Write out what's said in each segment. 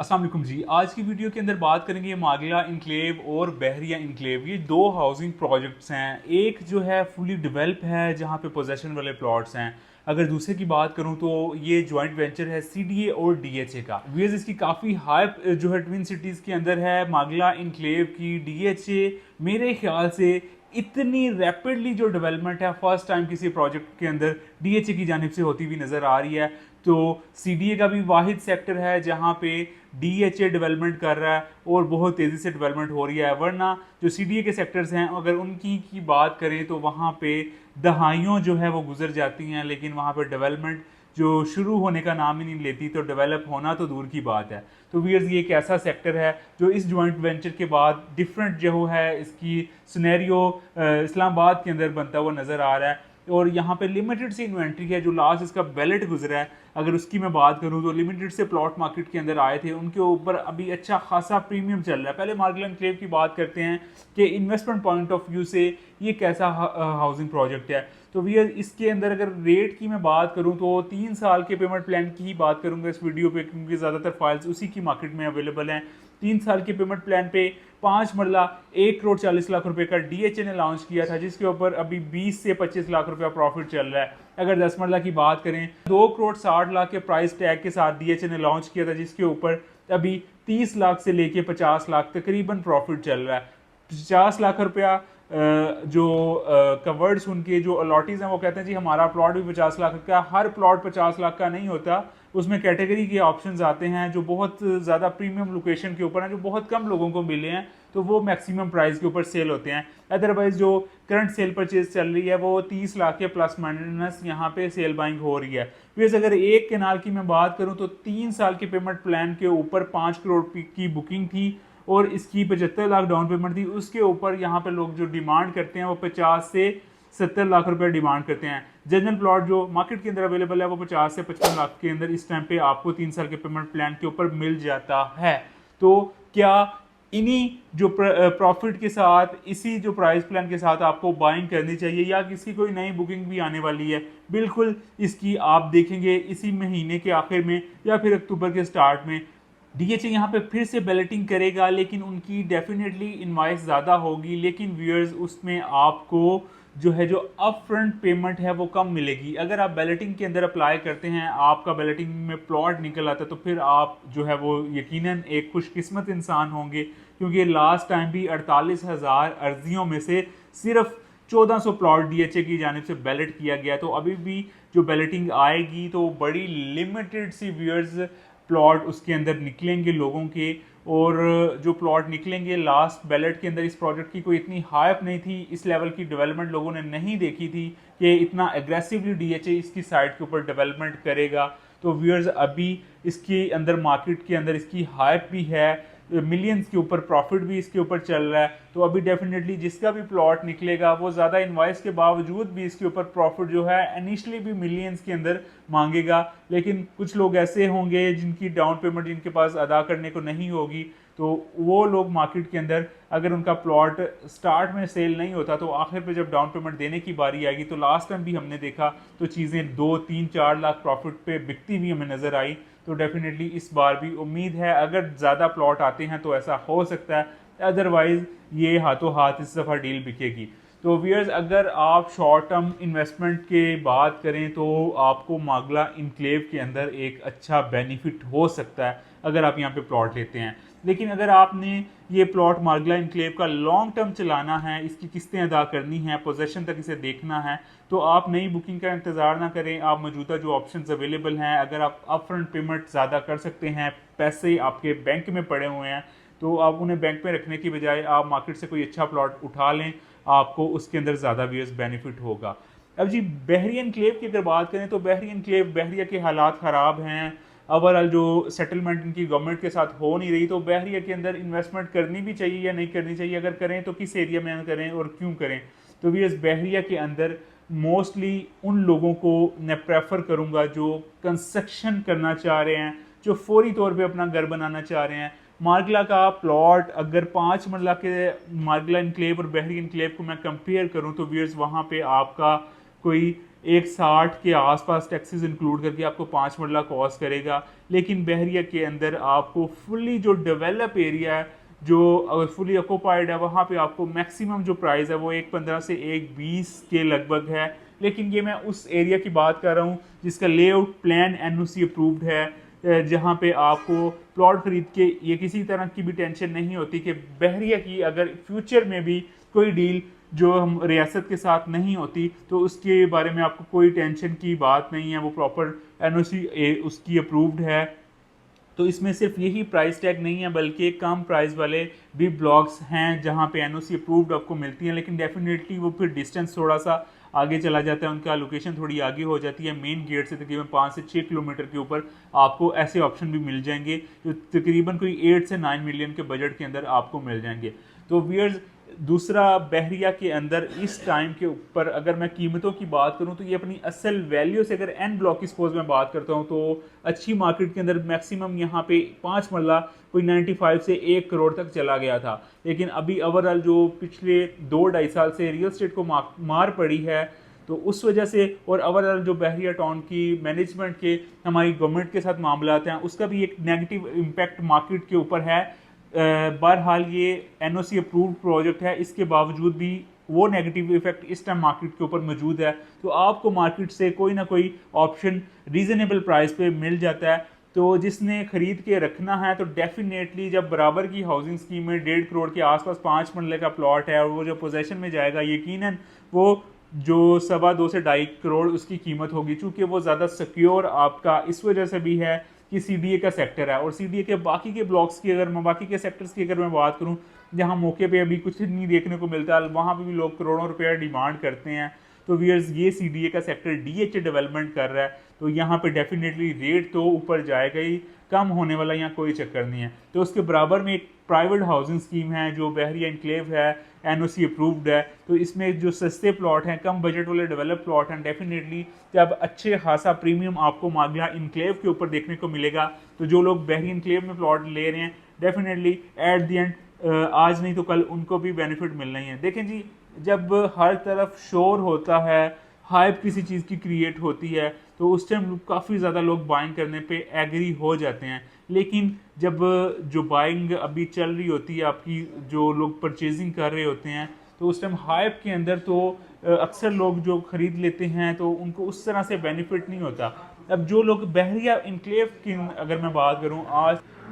अस्सलाम वालेकुम जी। आज की वीडियो के अंदर बात करेंगे मागला इनक्लेव और बहरिया इनक्लेव। ये दो हाउसिंग प्रोजेक्ट्स हैं। एक जो है फुली डेवलप है जहाँ पे पोजेशन वाले प्लॉट्स हैं। अगर दूसरे की बात करूँ तो ये जॉइंट वेंचर है सीडीए और डीएचए का। वीएस इसकी काफ़ी हाइप जो है ट्विन सिटीज़ के अंदर है। मागला इनक्लेव की डीएचए मेरे ख्याल से इतनी रैपिडली जो डेवलपमेंट है फर्स्ट टाइम किसी प्रोजेक्ट के अंदर डीएचए की जानिब से होती हुई नज़र आ रही है। तो सीडीए का भी वाहिद सेक्टर है जहाँ पे डीएचए डेवलपमेंट कर रहा है और बहुत तेज़ी से डेवलपमेंट हो रही है। वरना जो सीडीए के सेक्टर्स हैं अगर उनकी की बात करें तो वहाँ पे दहाइयों जो है वो गुजर जाती हैं, लेकिन वहाँ पे डेवलपमेंट जो शुरू होने का नाम ही नहीं लेती, तो डेवलप होना तो दूर की बात है। तो वीयर्स ये एक ऐसा सेक्टर है जो इस जॉइंट वेंचर के बाद डिफरेंट जो है इसकी सिनेरियो इस्लामाबाद के अंदर बनता हुआ नज़र आ रहा है। और यहाँ पे लिमिटेड सी इन्वेंट्री है। जो लास्ट इसका बैलेट गुजरा है अगर उसकी मैं बात करूँ तो लिमिटेड से प्लॉट मार्केट के अंदर आए थे, उनके ऊपर अभी अच्छा खासा प्रीमियम चल रहा है। पहले मार्गला एनक्लेव की बात करते हैं कि इन्वेस्टमेंट पॉइंट ऑफ व्यू से ये कैसा हाउसिंग प्रोजेक्ट है। तो भैया इसके अंदर अगर रेट की मैं बात करूं तो 3 साल के पेमेंट प्लान की ही बात करूंगा इस वीडियो पे, क्योंकि ज़्यादातर फाइल्स उसी की मार्केट में अवेलेबल हैं। 3 साल के पेमेंट प्लान पे 5 मरला 1 करोड़ 40 लाख रुपए का डीएचए ने लॉन्च किया था, जिसके ऊपर अभी 20 से 25 लाख रुपया प्रॉफिट चल रहा है। अगर 10 मरला की बात करें 2 करोड़ 60 लाख के प्राइस टैग के साथ डीएचए ने लॉन्च किया था, जिसके ऊपर अभी 30 लाख से लेके 50 लाख तकरीबन प्रॉफिट चल रहा है। 50 लाख रुपया जो कवर्ड्स उनके जो अलॉटीज हैं वो कहते हैं जी हमारा प्लॉट भी 50 लाख का। हर प्लॉट 50 लाख का नहीं होता, उसमें कैटेगरी के ऑप्शंस आते हैं जो बहुत ज़्यादा प्रीमियम लोकेशन के ऊपर हैं, जो बहुत कम लोगों को मिले हैं, तो वो मैक्सिमम प्राइस के ऊपर सेल होते हैं। अदरवाइज जो करंट सेल परचेज चल रही है वो 30 लाख के प्लस माइनस यहाँ पे सेल बाइंग हो रही है। फिर अगर एक केनाल की मैं बात करूँ तो 3 साल के पेमेंट प्लान के ऊपर 5 करोड़ की बुकिंग थी और इसकी 75 लाख डाउन पेमेंट थी। उसके ऊपर यहाँ पे लोग जो डिमांड करते हैं वो 50 से 70 लाख रुपए डिमांड करते हैं। जनरल प्लॉट जो मार्केट के अंदर अवेलेबल है वो 50 से 55 लाख के अंदर इस टाइम पे आपको 3 साल के पेमेंट प्लान के ऊपर मिल जाता है। तो क्या इन्हीं जो प्रॉफिट के साथ इसी जो प्राइस प्लान के साथ आपको बाइंग करनी चाहिए, या किसी कोई नई बुकिंग भी आने वाली है? बिल्कुल इसकी आप देखेंगे इसी महीने के आखिर में या फिर अक्टूबर के स्टार्ट में डीएचए यहाँ पे फिर से बैलेटिंग करेगा, लेकिन उनकी डेफिनेटली इनवाइस ज़्यादा होगी, लेकिन व्यूअर्स उसमें आपको जो है जो अप फ्रंट पेमेंट है वो कम मिलेगी। अगर आप बैलेटिंग के अंदर अप्लाई करते हैं, आपका बैलेटिंग में प्लॉट निकल आता है, तो फिर आप जो है वो यकीनन एक खुशकिस्मत इंसान होंगे, क्योंकि लास्ट टाइम भी 48,000 अर्जियों में से सिर्फ 1400 प्लॉट डीएचए की जानिब से बैलेट किया गया। तो अभी भी जो बैलेटिंग आएगी तो बड़ी लिमिटेड सी व्यूअर्स प्लॉट उसके अंदर निकलेंगे लोगों के। और जो प्लॉट निकलेंगे लास्ट बैलेट के अंदर, इस प्रोजेक्ट की कोई इतनी हाइप नहीं थी, इस लेवल की डेवलपमेंट लोगों ने नहीं देखी थी कि इतना एग्रेसिवली डीएचए इसकी साइड के ऊपर डेवलपमेंट करेगा। तो व्यूअर्स अभी इसके अंदर मार्केट के अंदर इसकी हाइप भी है, मिलियंस के ऊपर प्रॉफिट भी इसके ऊपर चल रहा है। तो अभी डेफिनेटली जिसका भी प्लॉट निकलेगा वो ज़्यादा इनवाइस के बावजूद भी इसके ऊपर प्रॉफिट जो है इनिशियली भी मिलियंस के अंदर मांगेगा। लेकिन कुछ लोग ऐसे होंगे जिनकी डाउन पेमेंट जिनके पास अदा करने को नहीं होगी, तो वो लोग मार्केट के अंदर अगर उनका प्लॉट स्टार्ट में सेल नहीं होता तो आखिर पे जब डाउन पेमेंट देने की बारी आएगी, तो लास्ट टाइम भी हमने देखा तो चीज़ें 2 3 4 लाख प्रॉफिट पे बिकती हुई हमें नज़र आई। तो डेफिनेटली इस बार भी उम्मीद है अगर ज़्यादा प्लॉट आते हैं तो ऐसा हो सकता है, अदरवाइज ये हाथों हाथ इस दफ़ा डील बिकेगी। तो व्यूअर्स अगर आप शॉर्ट टर्म इन्वेस्टमेंट के बात करें तो आपको मागला इनक्लेव के अंदर एक अच्छा बेनिफिट हो सकता है अगर आप यहाँ पे प्लॉट लेते हैं। लेकिन अगर आपने ये प्लॉट मागला इनक्लेव का लॉन्ग टर्म चलाना है, इसकी किस्तें अदा करनी है, पोजेशन तक इसे देखना है, तो आप नई बुकिंग का इंतज़ार ना करें। आप मौजूदा जो ऑप्शंस अवेलेबल हैं, अगर आप अप फ्रंट पेमेंट ज़्यादा कर सकते हैं, पैसे आपके बैंक में पड़े हुए हैं, तो आप उन्हें बैंक में रखने की बजाय आप मार्केट से कोई अच्छा प्लॉट उठा लें, आपको उसके अंदर ज़्यादा व्यूअर्स बेनिफिट होगा। अब जी बहरिया एनक्लेव की अगर बात करें तो बहरिया एनक्लेव, बहरिया के हालात ख़राब हैं। ओवरऑल जो सेटलमेंट इनकी गवर्नमेंट के साथ हो नहीं रही, तो बहरिया के अंदर इन्वेस्टमेंट करनी भी चाहिए या नहीं करनी चाहिए, अगर करें तो किस एरिया में करें और क्यों करें? तो भी इस बहरिया के अंदर मोस्टली उन लोगों को मैं प्रेफर करूंगा जो कंस्ट्रक्शन करना चाह रहे हैं, जो फौरी तौर पे अपना घर बनाना चाह रहे हैं। मार्गला का प्लॉट अगर 5 मरला के मार्गला इनक्लेव और बहरी इनक्लेव को मैं कंपेयर करूं तो व्यूअर्स वहाँ पे आपका कोई 160 के आसपास टैक्सेस इंक्लूड करके आपको 5 मरला कॉस्ट करेगा। लेकिन बहरिया के अंदर आपको फुली जो डेवलप एरिया है, जो फुली ऑक्यूपाइड है, वहाँ पे आपको मैक्सिमम जो प्राइस है वो 1.15 से 1.20 के लगभग है। लेकिन ये मैं उस एरिया की बात कर रहा हूँ जिसका लेआउट प्लान एनओसी अप्रूव्ड है, जहाँ पे आपको प्लॉट खरीद के ये किसी तरह की भी टेंशन नहीं होती कि बहरिया की अगर फ्यूचर में भी कोई डील जो हम रियासत के साथ नहीं होती तो उसके बारे में आपको कोई टेंशन की बात नहीं है, वो प्रॉपर एनओसी उसकी अप्रूव्ड है। तो इसमें सिर्फ यही प्राइस टैग नहीं है बल्कि कम प्राइस वाले भी ब्लॉक्स हैं जहां पे एनओसी अप्रूव्ड आपको मिलती हैं, लेकिन डेफिनेटली वो फिर डिस्टेंस थोड़ा सा आगे चला जाता है, उनका लोकेशन थोड़ी आगे हो जाती है। मेन गेट से तकरीबन 5 से 6 किलोमीटर के ऊपर आपको ऐसे ऑप्शन भी मिल जाएंगे जो तकरीबन कोई 8 से 9 मिलियन के बजट के अंदर आपको मिल जाएंगे। तो व्यूअर्स, दूसरा बहरिया के अंदर इस टाइम के ऊपर अगर मैं कीमतों की बात करूं तो ये अपनी असल वैल्यू से अगर एन ब्लॉक की सपोज मैं बात करता हूं तो अच्छी मार्केट के अंदर मैक्सिमम यहाँ पे 5 मरला कोई 95 से 1 करोड़ तक चला गया था। लेकिन अभी ओवरऑल जो पिछले 2-2.5 साल से रियल एस्टेट को मार पड़ी है, तो उस वजह से और ओवरऑल जो बहरिया टाउन की मैनेजमेंट के हमारी गवर्नमेंट के साथ मामला हैं उसका भी एक नेगेटिव इम्पैक्ट मार्केट के ऊपर है। बहरहाल ये एनओसी अप्रूव्ड प्रोजेक्ट है, इसके बावजूद भी वो नेगेटिव इफेक्ट इस टाइम मार्केट के ऊपर मौजूद है। तो आपको मार्केट से कोई ना कोई ऑप्शन रीजनेबल प्राइस पे मिल जाता है, तो जिसने खरीद के रखना है तो डेफिनेटली जब बराबर की हाउसिंग स्कीम में 1.5 करोड़ के आसपास 5 मरले का प्लॉट है और वो जो पोजेशन में जाएगा यकीनन वो जो 2.25 से 2.5 करोड़ उसकी कीमत होगी, चूँकि वो ज़्यादा सिक्योर आपका इस वजह से भी है कि सीडीए का सेक्टर है। और सीडीए के बाकी के ब्लॉक्स की अगर मैं बाकी के सेक्टर्स की अगर मैं बात करूं जहां मौके पे अभी कुछ नहीं देखने को मिलता, वहां पे भी लोग करोड़ों रुपया डिमांड करते हैं। तो व्यूअर्स, ये सीडीए का सेक्टर डीएचए डेवलपमेंट कर रहा है, तो यहाँ पे डेफिनेटली रेट तो ऊपर जाएगा ही, कम होने वाला यहाँ कोई चक्कर नहीं है। तो उसके बराबर में एक प्राइवेट हाउसिंग स्कीम है जो बहरिया एनक्लेव है, एनओसी अप्रूव्ड है। तो इसमें जो सस्ते प्लॉट हैं, कम बजट वाले डेवलप प्लॉट हैं, डेफिनेटली जब अच्छे खासा प्रीमियम आपको मागला इनक्लेव के ऊपर देखने को मिलेगा। तो जो लोग बहरिया इनक्लेव में प्लॉट ले रहे हैं डेफिनेटली एट द एंड आज नहीं तो कल उनको भी बेनिफिट मिलना ही है। देखें जी, जब हर तरफ शोर होता है, हाइप किसी चीज़ की क्रिएट होती है, तो उस टाइम काफ़ी ज़्यादा लोग बाइंग करने पे एग्री हो जाते हैं। लेकिन जब जो बाइंग अभी चल रही होती है आपकी, जो लोग परचेजिंग कर रहे होते हैं, तो उस टाइम हाइप के अंदर तो अक्सर लोग जो खरीद लेते हैं तो उनको उस तरह से बेनिफिट नहीं होता। अब जो लोग बहरिया इनक्लेव की अगर मैं बात करूं,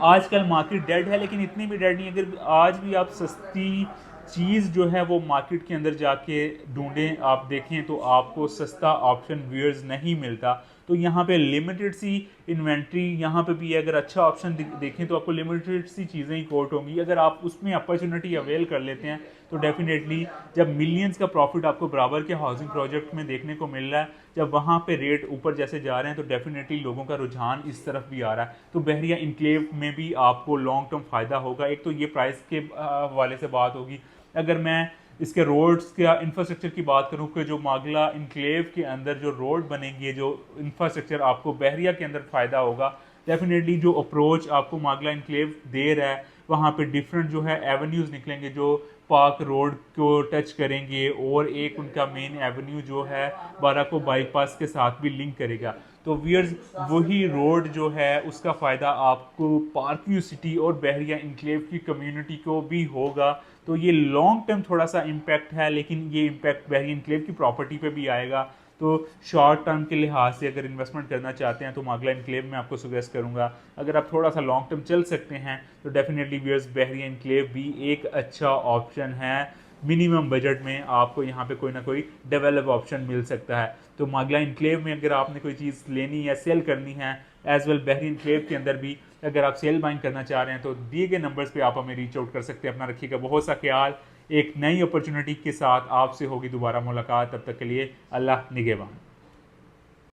आजकल मार्केट डेड है, लेकिन इतनी भी डेड नहीं। अगर आज भी आप सस्ती चीज़ जो है वो मार्केट के अंदर जाके ढूंढें, आप देखें तो आपको सस्ता ऑप्शन व्यूअर्स नहीं मिलता। तो यहाँ पे लिमिटेड सी इन्वेंट्री यहाँ पे भी अगर अच्छा ऑप्शन देखें तो आपको लिमिटेड सी चीज़ें ही कोट होंगी। अगर आप उसमें अपॉर्चुनिटी अवेल कर लेते हैं तो डेफिनेटली जब मिलियंस का प्रॉफिट आपको बराबर के हाउसिंग प्रोजेक्ट में देखने को मिल रहा है, जब वहाँ पे रेट ऊपर जैसे जा रहे हैं, तो डेफिनेटली लोगों का रुझान इस तरफ भी आ रहा है। तो बहरिया इनक्लेव में भी आपको लॉन्ग टर्म फ़ायदा होगा। एक तो ये प्राइस के हवाले से बात होगी। अगर मैं इसके रोड्स का इंफ्रास्ट्रक्चर की बात करूं कि जो मागला इनक्लेव के अंदर जो रोड बनेंगे, जो इंफ्रास्ट्रक्चर आपको बहरिया के अंदर फ़ायदा होगा, डेफिनेटली जो अप्रोच आपको मागला इनक्लेव दे रहा है वहाँ पे डिफरेंट जो है एवेन्यूज़ निकलेंगे जो पार्क रोड को टच करेंगे, और एक उनका मेन एवेन्यू जो है बाराको बाईपास के साथ भी लिंक करेगा। तो व्यूअर्स, वही रोड जो है उसका फ़ायदा आपको पार्क व्यू सिटी और बहरिया इनक्लेव की कम्युनिटी को भी होगा। तो ये लॉन्ग टर्म थोड़ा सा इम्पैक्ट है, लेकिन ये इम्पैक्ट बहरिया इनक्लेव की प्रॉपर्टी पे भी आएगा। तो शॉर्ट टर्म के लिहाज से अगर इन्वेस्टमेंट करना चाहते हैं तो मागला इनक्लेव में आपको सजेस्ट करूंगा। अगर आप थोड़ा सा लॉन्ग टर्म चल सकते हैं तो डेफिनेटली व्यूअर्स बहरिया इनक्लेव भी एक अच्छा ऑप्शन है। मिनिमम बजट में आपको यहाँ पे कोई ना कोई डेवलप ऑप्शन मिल सकता है। तो मागला इनक्लेव में अगर आपने कोई चीज़ लेनी है, सेल करनी है, एज वेल बहरिया इनक्लेव के अंदर भी अगर आप सेल बाइंग करना चाह रहे हैं तो दिए गए नंबर्स पे आप हमें रीच आउट कर सकते हैं। अपना रखिएगा बहुत सा ख्याल। एक नई अपॉर्चुनिटी के साथ आपसे होगी दोबारा मुलाकात। तब तक के लिए अल्लाह निगहबान।